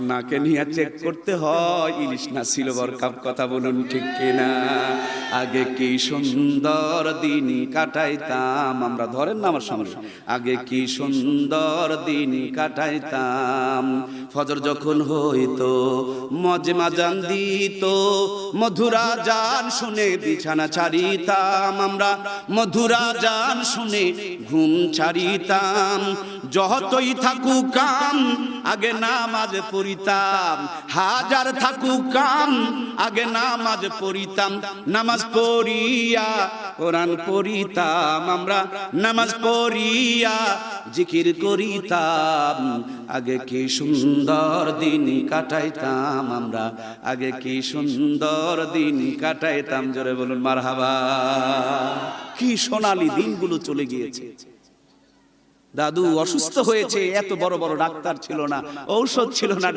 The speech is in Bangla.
নাকে নিয়ে চেক করতে হয় ইলিশ না সিলভার কাপ। কথা বলুন ঠিক কিনা? আগে কি সুন্দর দিন কাটাইতাম আমরা, ধরেন না আমার সামনে, আগে কি সুন্দর দিন কাটাইতাম। ফজর যখন হইতো মজে মাজান দিত, মধুরা জান শুনে বিছানা ছাড়িতাম আমরা, মধুরা জান শুনে ঘুম ছাড়িতাম। যতই থাকুক কাম আগে নামাজ পড়িতাম, হাজার থাকুক কাম আগে নামাজ পড়িতাম। নামাজ পড়িয়া কোরআন পড়িতাম আমরা, নামাজ পড়িয়া জিকির করিতাম। আগে কি সুন্দর দিন কাটাইতাম আমরা, আগে কি সুন্দর দিন কাটাইতাম। জোরে বলুন মারহাবা। কি সোনালী দিনগুলো চলে গিয়েছে। দাদু অসুস্থ হয়েছে, এত বড় বড় ডাক্তার ছিল না, ঔষধ ছিল না,